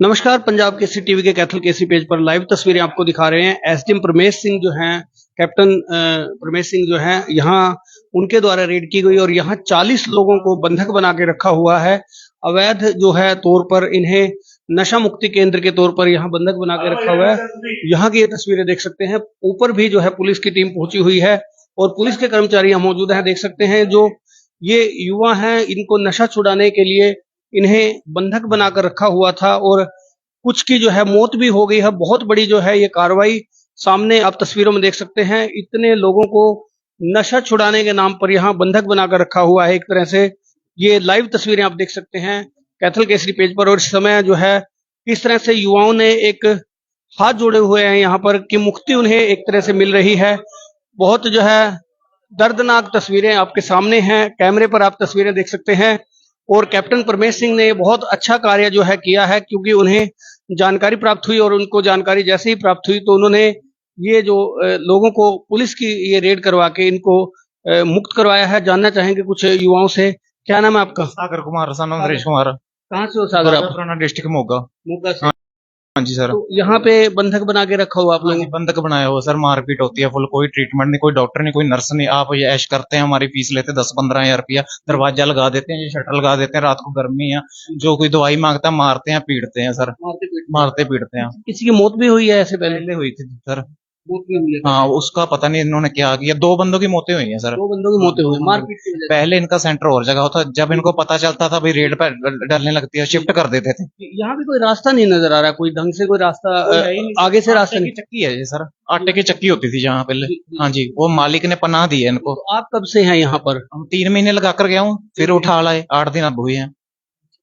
नमस्कार, पंजाब केसरी टीवी के कैथल केसरी पेज पर लाइव तस्वीरें आपको दिखा रहे हैं। एसडीएम प्रमेश सिंह जो हैं, कैप्टन प्रमेश सिंह जो हैं, यहाँ उनके द्वारा रेड की गई और यहाँ 40 लोगों को बंधक बना के रखा हुआ है। अवैध जो है तौर पर इन्हें नशा मुक्ति केंद्र के तौर पर यहाँ बंधक बना के रखा हुआ है। यहाँ की ये तस्वीरें देख सकते हैं। ऊपर भी जो है पुलिस की टीम पहुंची हुई है और पुलिस के कर्मचारी यहाँ मौजूद हैं। देख सकते हैं जो ये युवा हैं, इनको नशा छुड़ाने के लिए इन्हें बंधक बनाकर रखा हुआ था और कुछ की जो है मौत भी हो गई है। बहुत बड़ी जो है ये कार्रवाई सामने आप तस्वीरों में देख सकते हैं। इतने लोगों को नशा छुड़ाने के नाम पर यहाँ बंधक बनाकर रखा हुआ है। एक तरह से ये लाइव तस्वीरें आप देख सकते हैं कैथल केसरी पेज पर। और इस समय जो है किस तरह से युवाओं ने एक हाथ जोड़े हुए हैं यहाँ पर कि मुक्ति उन्हें एक तरह से मिल रही है। बहुत जो है दर्दनाक तस्वीरें आपके सामने हैं, कैमरे पर आप तस्वीरें देख सकते हैं। और कैप्टन प्रमेश सिंह ने बहुत अच्छा कार्य जो है किया है, क्योंकि उन्हें जानकारी प्राप्त हुई और उनको जानकारी जैसे ही प्राप्त हुई तो उन्होंने ये जो लोगों को पुलिस की ये रेड करवा के इनको मुक्त करवाया है। जानना चाहेंगे कुछ युवाओं से। क्या नाम है आपका? Sagar Kumar, son of Naresh Kumar. कहाँ से हो सागर आप? पुराना डिस्ट्रिक्ट मोगा। मोगा से। हाँ जी सर। तो यहाँ पे बंधक बना के रखा हुआ आप लोगों ने? बंधक बनाया हुआ सर, मारपीट होती है फुल, कोई ट्रीटमेंट नहीं, कोई डॉक्टर नहीं, कोई नर्स नहीं। आप ये ऐश करते हैं, हमारी फीस लेते 10-15 हजार रुपया, दरवाजा लगा देते हैं, ये शटर लगा देते हैं। रात को गर्मी है, जो कोई दवाई मांगता है मारते हैं, पीटते हैं सर, मारते पीटते हैं। किसी की मौत भी हुई है ऐसे पहले? पहले हुई थी सर। मौत भी हुई है? हाँ, उसका पता नहीं इन्होंने क्या किया। 2 बंदों की मौतें हुई हैं सर। 2 बंदों की मौतें हुई मारपीट की वजह से। पहले इनका सेंटर और जगह होता, जब इनको पता चलता था भाई रेड पर डलने लगती है, शिफ्ट कर देते थे। यहाँ भी कोई रास्ता नहीं नजर आ रहा, कोई ढंग से कोई रास्ता आगे से रास्ता नहीं। चक्की है ये सर, आटे की चक्की होती थी जहाँ पहले। हाँ जी, वो मालिक ने पनाह दी है इनको। तो आप कब से हैं यहाँ पर? हम 3 महीने लगा कर गया हूँ, फिर उठा लाए, 8 दिन अब हुए हैं।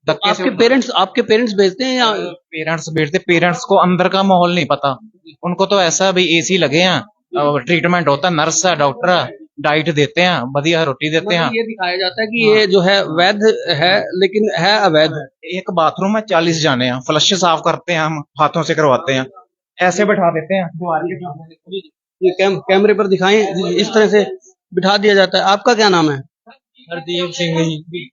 आपके पेरेंट्स भेजते हैं या? पेरेंट्स बैठते, पेरेंट्स को अंदर का माहौल नहीं पता। उनको तो ऐसा भाई एसी लगे हैं, ट्रीटमेंट होता है, नर्स है, डॉक्टर है, डाइट देते हैं, बढ़िया रोटी देते हैं। ये दिखाया जाता है कि ये जो है वैध है लेकिन है अवैध। एक बाथरूम में 40 जाने हैं, फ्लश साफ करते हैं, हम हाथों से करवाते हैं, ऐसे बैठा देते हैं। ये कैमरे पर दिखाएं, इस तरह से बिठा दिया जाता है। आपका क्या नाम है? हरदीप सिंह जी।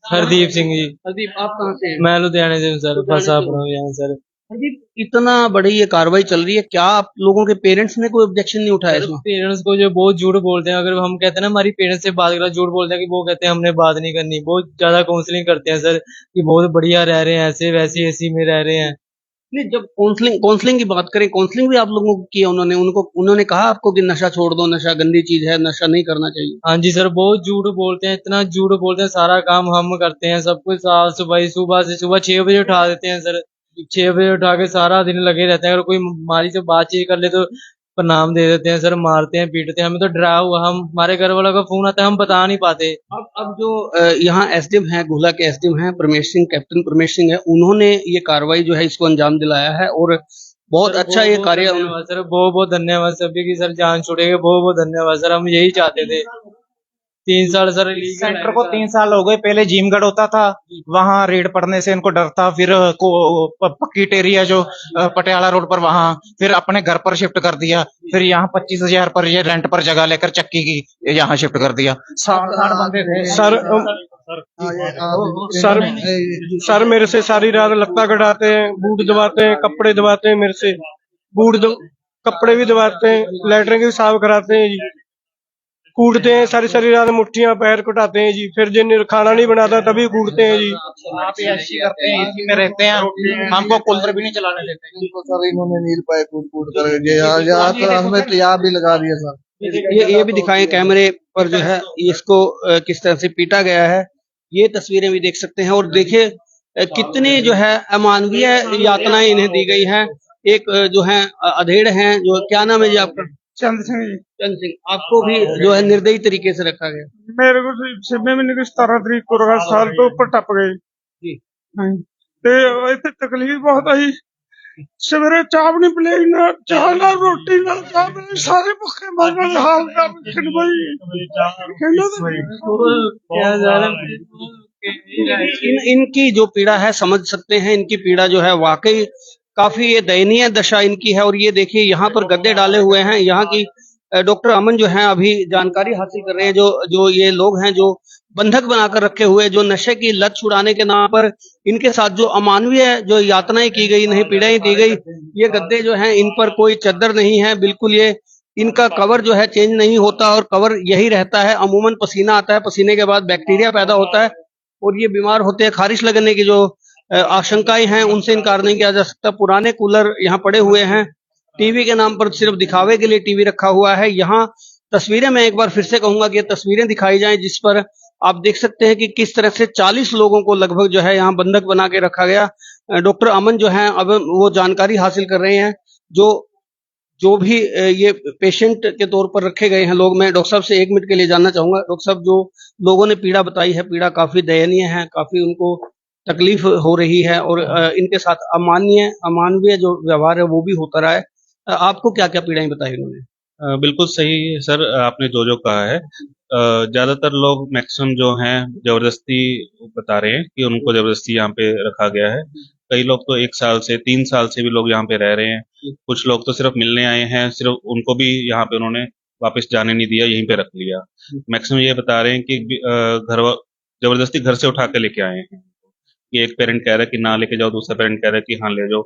हरदीप सिंह जी। हरदीप, आप कहाँ से हैं? मैं लुधियाने से हूँ सर, फंसा पड़ा हूँ यहाँ सर। हरदीप, इतना बड़ी ये कार्रवाई चल रही है, क्या आप लोगों के पेरेंट्स ने कोई ऑब्जेक्शन नहीं उठाया इसमें? पेरेंट्स को जो बहुत झूठ बोलते हैं, अगर हम कहते हैं ना हमारी पेरेंट्स से बात करा, झूठ बोलते हैं कि वो कहते हैं हमने बात नहीं करनी। बहुत ज्यादा काउंसलिंग करते हैं सर कि बहुत बढ़िया रह रहे हैं, ऐसे वैसे एसी में रह रहे हैं। नहीं, जब काउंसलिंग की बात करें, काउंसलिंग भी आप लोगों को किया उन्होंने कहा आपको कि नशा छोड़ दो, नशा गंदी चीज है, नशा नहीं करना चाहिए? हाँ जी सर, बहुत झूठ बोलते हैं, इतना झूठ बोलते हैं। सारा काम हम करते हैं, सब कुछ साफ सफाई, सुबह 6 बजे उठा देते हैं सर। 6 बजे उठा के सारा दिन लगे रहते हैं। अगर कोई हमारी से बातचीत कर ले तो प्रणाम दे देते हैं सर, मारते हैं, पीटते हैं। हमें तो डरा हुआ, हम हमारे घर वालों का फोन आता है, हम बता नहीं पाते। अब जो यहाँ एसडीएम है, गुहला के एसडीएम है प्रमेश सिंह, कैप्टन प्रमेश सिंह है, उन्होंने ये कार्रवाई जो है इसको अंजाम दिलाया है और बहुत अच्छा ये कार्य। सर बहुत बहुत धन्यवाद सभी की सर, जान छुड़ेगा। बहुत बहुत धन्यवाद सर, हम यही चाहते थे। 3 साल सर सेंटर को 3 साल हो गए। पहले जिमगढ़ होता था, वहां रेड पड़ने से इनको डर था। फिर पक्की टेरिया जो पटियाला रोड पर, वहां फिर अपने घर पर शिफ्ट कर दिया। फिर यहाँ 25,000 पर ये रेंट पर जगह लेकर चक्की की यहाँ शिफ्ट कर दिया। 60 बंदे थे सर। सर मेरे से सारी रात लत्ता कटाते हैं, बूट दबाते हैं, कपड़े दबाते हैं, मेरे से कपड़े भी दबाते हैं, लैटरिन भी साफ कराते हैं जी। कूटते हैं सारी सारी रात, मुट्ठियां पैर कटाते हैं जी। फिर जिन खाना नहीं बनाता तभी कूटते हैं जी। आप ऐसी करते हैं, एसी में रहते हैं, हमको कूलर भी नहीं चलाने देते। सर इन्होंने नील पाए कूट कर यहाँ तो हमें तेजाब भी लगा दिया सर। ये भी दिखाएं कैमरे पर जो है इसको किस तरह से पीटा गया है, ये तस्वीरें भी देख सकते हैं। और देखिए कितनी जो है अमानवीय यातनाएं इन्हें दी गई हैं। एक जो है अधेड़ हैं, जो क्या नाम है जी आपका? चंद सिंह जी। चंद सिंह, आपको भी जो है निर्दयी तरीके से रखा गया। मेरे को 6 महीने की 17 तरीक को रखा, साल तो ऊपर टप गए जी। ते इत्थे तकलीफ बहुत आई। सवेरे चाह भी नहीं पिलाई, ना चाह ना रोटी ना चाह, सारे भुखे मरने का हाल था इनकी जो पीड़ा है समझ सकते हैं। इनकी पीड़ा जो है वाकई काफी ये दयनीय दशा इनकी है। और ये देखिए यहाँ पर गद्दे डाले हुए हैं, यहाँ की डॉक्टर अमन जो है अभी जानकारी हासिल कर रहे हैं, जो जो ये लोग हैं जो बंधक बनाकर रखे हुए, जो नशे की लत छुड़ाने के नाम पर इनके साथ जो अमानवीय जो यातनाएं की गई, नहीं पीड़ाएं दी गई, ये गद्दे जो हैं इन पर कोई चद्दर नहीं है, बिल्कुल ये इनका कवर जो है चेंज नहीं होता और कवर यही रहता है। अमूमन पसीना आता है, पसीने के बाद बैक्टीरिया पैदा होता है और ये बीमार होते हैं। खारिश लगने की जो आशंकाएं हैं उनसे इनकार नहीं किया जा सकता। पुराने कूलर यहाँ पड़े हुए हैं, टीवी के नाम पर सिर्फ दिखावे के लिए टीवी रखा हुआ है। यहाँ तस्वीरें मैं एक बार फिर से कहूंगा कि ये तस्वीरें दिखाई जाएं जिस पर आप देख सकते हैं कि किस तरह से 40 लोगों को लगभग जो है यहाँ बंधक बना के रखा गया। डॉक्टर अमन जो है अब वो जानकारी हासिल कर रहे हैं जो जो भी ये पेशेंट के तौर पर रखे गए हैं लोग। मैं डॉक्टर साहब से 1 मिनट के लिए जानना चाहूंगा, डॉक्टर साहब जो लोगों ने पीड़ा बताई है, पीड़ा काफी दयनीय है, काफी उनको तकलीफ हो रही है और इनके साथ अमानवीय जो व्यवहार है वो भी होता रहा है। आपको क्या क्या पीड़ाएं बताई उन्होंने? बिल्कुल सही है सर, आपने जो जो कहा है। ज्यादातर लोग मैक्सिमम जो हैं जबरदस्ती बता रहे हैं कि उनको जबरदस्ती यहाँ पे रखा गया है। कई लोग तो 1 साल से 3 साल से भी लोग यहाँ पे रह रहे हैं। कुछ लोग तो सिर्फ मिलने आए हैं, सिर्फ उनको भी यहाँ पे उन्होंने वापस जाने नहीं दिया, यहीं पे रख लिया। मैक्सिमम ये बता रहे हैं कि जबरदस्ती घर से उठा के लेके आए हैं कि एक पेरेंट कह रहा है कि ना लेके जाओ, दूसरा पेरेंट कह रहा है कि हाँ ले जाओ।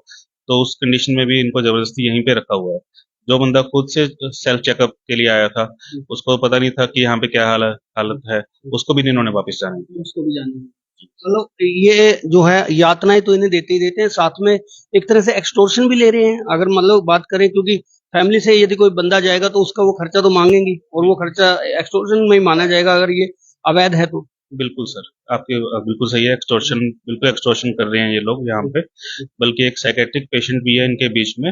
तो उस कंडीशन में भी इनको जबरदस्ती यहीं पे रखा हुआ है। जो बंदा खुद से सेल्फ चेकअप के लिए आया था, उसको पता नहीं था कि यहाँ पे क्या हालत है, उसको भी इन्होंने वापस जाने दिया। उसको भी जानना है। चलो, ये जो है यातनाएं तो इन्हें देते ही देते हैं, साथ में एक तरह से एक्सटॉर्शन भी ले रहे हैं। अगर मतलब बात करें, क्योंकि फैमिली से यदि कोई बंदा जाएगा तो उसका वो खर्चा तो मांगेंगी और वो खर्चा एक्सटॉर्शन में ही माना जाएगा अगर ये अवैध है तो। बिल्कुल सर, आपके बिल्कुल सही है। एक्सटॉर्शन, बिल्कुल एक्सटॉर्शन कर रहे हैं ये लोग यहाँ पे। बल्कि एक साइकेट्रिक पेशेंट भी है इनके बीच में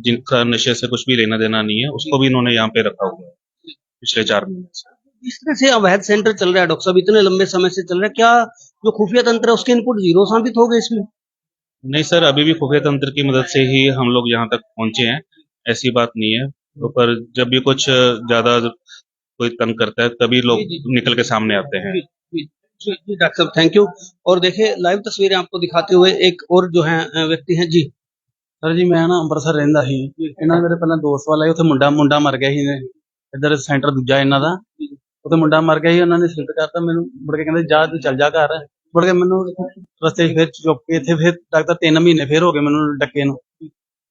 जिनका नशे से कुछ भी लेना देना नहीं है, उसको भी इन्होंने यहाँ पे रखा हुआ है पिछले 4 महीने से। इस तरह से अवैध सेंटर चल रहा है डॉक्टर साहब, इतने लंबे समय से चल रहा है, क्या जो खुफिया तंत्र है उसके इनपुट जीरो साबित हो गए इसमें? नहीं सर, अभी भी खुफिया तंत्र की मदद से ही हम लोग यहाँ तक पहुंचे हैं, ऐसी बात नहीं है। तो पर जब भी कुछ ज्यादा कोई तंग करता है तभी लोग निकल के सामने आते हैं। जी डॉक्टर साहब, थैंक यू। और देखिए लाइव तस्वीरें आपको दिखाते हुए एक और जो है व्यक्ति हैं जी। ਸਰ ਜੀ ਮੈਂ ਨਾ ਅੰਮ੍ਰਿਤਸਰ ਰਹਿੰਦਾ ਸੀ। ਇਹਨਾਂ ਮੇਰੇ ਪਹਿਲਾਂ ਦੋਸਤ ਵਾਲਾ ਉੱਥੇ ਮੁੰਡਾ ਮਰ ਗਿਆ ਸੀ। ਇੱਧਰ ਸੈਂਟਰ ਦੂਜਾ ਇਹਨਾਂ ਦਾ, ਉੱਥੇ ਮੁੰਡਾ ਮਰ ਗਿਆ ਸੀ। ਉਹਨਾਂ ਨੇ ਸਿਫਟ ਕਰਤਾ ਮੈਨੂੰ, ਮੁੜ ਕੇ ਕਹਿੰਦੇ ਜਾ ਤੂੰ ਚੱਲ ਜਾ ਘਰ। ਮੁੜ ਕੇ ਮੈਨੂੰ ਰਸਤੇ 'ਚ ਫਿਰ ਚੁੱਕ ਕੇ ਇੱਥੇ ਫਿਰ ਡਾਕਟਰ 3 ਮਹੀਨੇ ਫਿਰ ਹੋ ਗਏ ਮੈਨੂੰ ਡੱਕੇ ਨੂੰ।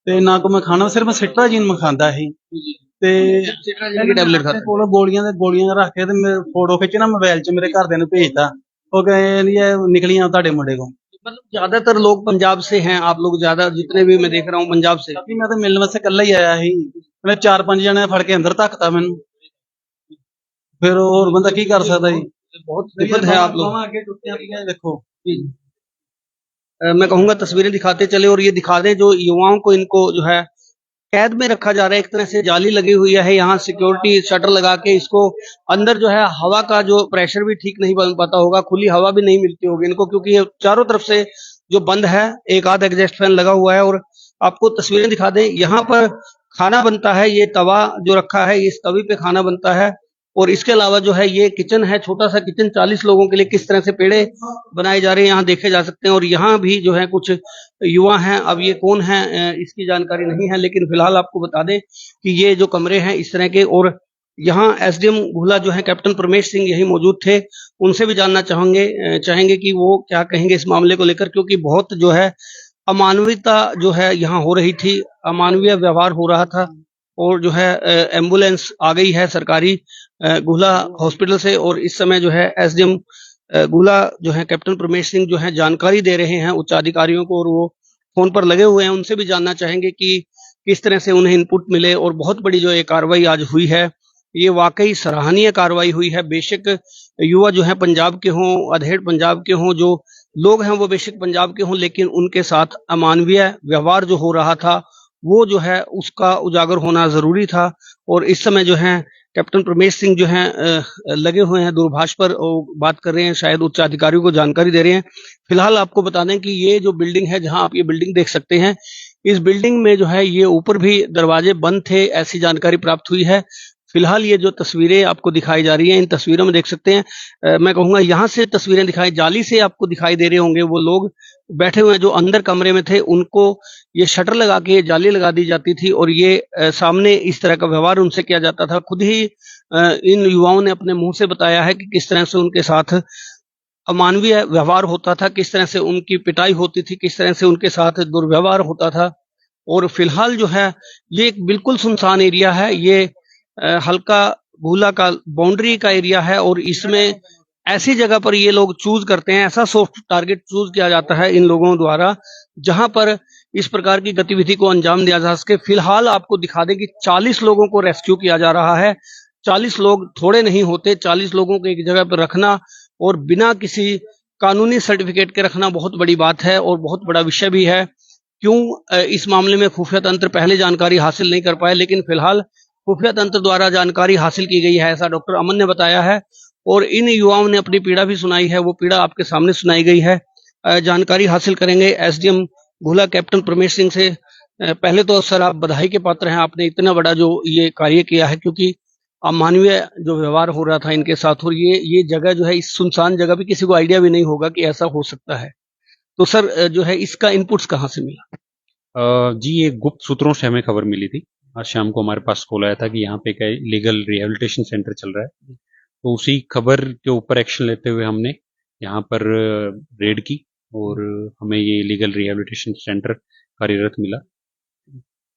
ਤੇ ਨਾ ਕੋ ਮੈਂ ਖਾਣਾ, ਸਿਰਫ ਮੈਂ ਸਿਟਰਾਜੀਨ ਮੈਂ ਖਾਂਦਾ ਸੀ ਤੇ ਟੈਬਲੇਟ ਖਾਂਦਾ ਕੋਲ ਗੋਲੀਆਂ ਰੱਖ ਕੇ ਤੇ ਮੇਰੇ ਫੋਟੋ ਖਿੱਚ ਨਾ ਮੋਬਾਈਲ 'ਚ ਮੇਰੇ ਘਰਦਿਆਂ ਨੂੰ ਭੇਜਤਾ। ਉਹ ਕਹਿੰਦੇ ਇਹ ਨਿਕਲੀਆਂ ਤੁਹਾਡੇ ਮੁੰਡੇ ਕੋਲ। मतलब ज्यादातर लोग पंजाब से हैं, आप लोग ज्यादा जितने भी मैं देख रहा हूँ पंजाब से। ਕਾਫੀ ਮੈਂ ਤਾਂ ਮਿਲਣ ਵਾਸਤੇ ਇਕੱਲਾ ਹੀ ਆਇਆ ਸੀ। ਮੈਂ 4-5 ਜਣੇ ਫੜ ਕੇ ਅੰਦਰ ਧੱਕਤਾ ਮੈਨੂੰ। ਫਿਰ ਹੋਰ ਬੰਦਾ ਕੀ ਕਰ ਸਕਦਾ ਜੀ? बहुत दुखद है आप लोग। ਅੱਗੇ ਟੁੱਟਿਆ ਸੀਗਾ ਦੇਖੋ। मैं कहूंगा तस्वीरें दिखाते चले और ये दिखा दें जो युवाओं को इनको जो है कैद में रखा जा रहा है। एक तरह से जाली लगी हुई है, यहाँ सिक्योरिटी शटर लगा के इसको अंदर जो है हवा का जो प्रेशर भी ठीक नहीं बन पाता होगा, खुली हवा भी नहीं मिलती होगी इनको, क्योंकि ये चारों तरफ से जो बंद है, एक आध एग्जॉस्ट फैन लगा हुआ है। और आपको तस्वीरें दिखा दें, यहाँ पर खाना बनता है, ये तवा जो रखा है इस तवी पे खाना बनता है। और इसके अलावा जो है ये किचन है, छोटा सा किचन, 40 लोगों के लिए किस तरह से पेड़े बनाए जा रहे हैं यहाँ देखे जा सकते हैं। और यहाँ भी जो है कुछ युवा हैं, अब ये कौन है इसकी जानकारी नहीं है, लेकिन फिलहाल आपको बता दें कि ये जो कमरे हैं इस तरह के। और यहाँ एसडीएम घुला जो है कैप्टन परमेश सिंह यही मौजूद थे, उनसे भी जानना चाहेंगे कि वो क्या कहेंगे इस मामले को लेकर, क्योंकि बहुत जो है अमानवीयता जो है यहाँ हो रही थी, अमानवीय व्यवहार हो रहा था। और जो है एम्बुलेंस आ गई है सरकारी गुला हॉस्पिटल से, और इस समय जो है एसडीएम गुला जो है कैप्टन परमेश सिंह जो है जानकारी दे रहे हैं उच्च अधिकारियों को, और वो फोन पर लगे हुए हैं। उनसे भी जानना चाहेंगे कि किस तरह से उन्हें इनपुट मिले। और बहुत बड़ी जो ये कार्रवाई आज हुई है, ये वाकई सराहनीय कार्रवाई हुई है। बेशक युवा जो है पंजाब के हों, अधेड़ पंजाब के हों, जो लोग हैं वो बेशक पंजाब के हों, लेकिन उनके साथ अमानवीय व्यवहार जो हो रहा था वो जो है उसका उजागर होना जरूरी था। और इस समय जो है कैप्टन परमेश सिंह जो हैं लगे हुए हैं दूरभाष पर और बात कर रहे हैं, शायद उच्च अधिकारियों को जानकारी दे रहे हैं। फिलहाल आपको बता दें कि ये जो बिल्डिंग है, जहां आप ये बिल्डिंग देख सकते हैं, इस बिल्डिंग में जो है ये ऊपर भी दरवाजे बंद थे, ऐसी जानकारी प्राप्त हुई है। फिलहाल ये जो तस्वीरें आपको दिखाई जा रही हैं, इन तस्वीरों में देख सकते हैं, मैं कहूंगा यहाँ से तस्वीरें दिखाई, जाली से आपको दिखाई दे रहे होंगे वो लोग बैठे हुए हैं जो अंदर कमरे में थे, उनको ये शटर लगा के जाली लगा दी जाती थी और ये सामने इस तरह का व्यवहार उनसे किया जाता था। खुद ही इन युवाओं ने अपने मुंह से बताया है कि किस तरह से उनके साथ अमानवीय व्यवहार होता था, किस तरह से उनकी पिटाई होती थी, किस तरह से उनके साथ दुर्व्यवहार होता था। और फिलहाल जो है ये एक बिल्कुल सुनसान एरिया है, ये हल्का भूला का बाउंड्री का एरिया है और इसमें ऐसी जगह पर ये लोग चूज करते हैं, ऐसा सॉफ्ट टारगेट चूज किया जाता है इन लोगों द्वारा जहां पर इस प्रकार की गतिविधि को अंजाम दिया जा सके। फिलहाल आपको दिखा दें कि 40 लोगों को रेस्क्यू किया जा रहा है। 40 लोग थोड़े नहीं होते, 40 लोगों को एक जगह पर रखना और बिना किसी कानूनी सर्टिफिकेट के रखना बहुत बड़ी बात है और बहुत बड़ा विषय भी है। क्यों इस मामले में खुफिया तंत्र पहले जानकारी हासिल नहीं कर पाए, लेकिन फिलहाल खुफिया तंत्र द्वारा जानकारी हासिल की गई है, ऐसा डॉक्टर अमन ने बताया है। और इन युवाओं ने अपनी पीड़ा भी सुनाई है, वो पीड़ा आपके सामने सुनाई गई है। जानकारी हासिल करेंगे एसडीएम भूला कैप्टन प्रमेश सिंह से। पहले तो सर आप बधाई के पात्र हैं, आपने इतना बड़ा जो ये कार्य किया है, क्योंकि अमानवीय जो व्यवहार हो रहा था इनके साथ और ये जगह जो है, इस सुनसान जगह पे किसी को आइडिया भी नहीं होगा कि ऐसा हो सकता है। तो सर जो है इसका इनपुट्स कहाँ से मिला? जी ये गुप्त सूत्रों से हमें खबर मिली थी। आज शाम को हमारे पास कॉल आया था कि यहाँ पे एक लीगल रिहेबिलिटेशन सेंटर चल रहा है, तो उसी खबर के ऊपर एक्शन लेते हुए हमने यहाँ पर रेड की और हमें ये लीगल रिहेबिलिटेशन सेंटर कार्यरत मिला।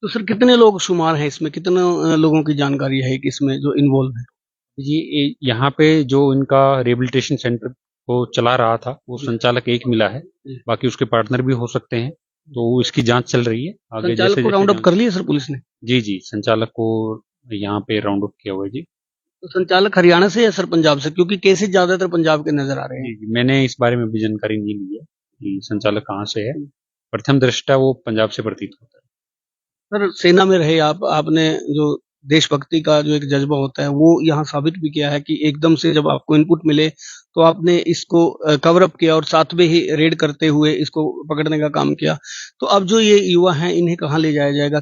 तो सर कितने लोग शुमार हैं इसमें, कितने लोगों की जानकारी है कि इसमें जो इन्वॉल्व है? जी यहाँ पे जो इनका रिहेबिलिटेशन सेंटर को चला रहा था वो संचालक एक मिला है, बाकी उसके पार्टनर भी हो सकते हैं, तो इसकी जांच चल रही है आगे। संचालक को राउंड अप कर लिया सर पुलिस ने? जी संचालक को यहाँ पे राउंड अप किया हुआ है जी। तो संचालक हरियाणा से या सर पंजाब से, क्योंकि केसेस ज्यादातर पंजाब के नजर आ रहे हैं। जी, मैंने इस बारे में भी जानकारी नहीं ली है कि संचालक कहाँ से है। प्रथम दृष्टया वो पंजाब से प्रतीत होता है। सर सेना में रहे आप, आपने जो देशभक्ति का जो एक जज्बा होता है वो यहाँ साबित भी किया है कि एकदम से जब आपको इनपुट मिले तो आपने इसको कवर अप किया और साथ में ही रेड करते हुए इसको पकड़ने का काम किया। तो अब जो ये युवा हैं इन्हें कहाँ ले जाया जाएगा,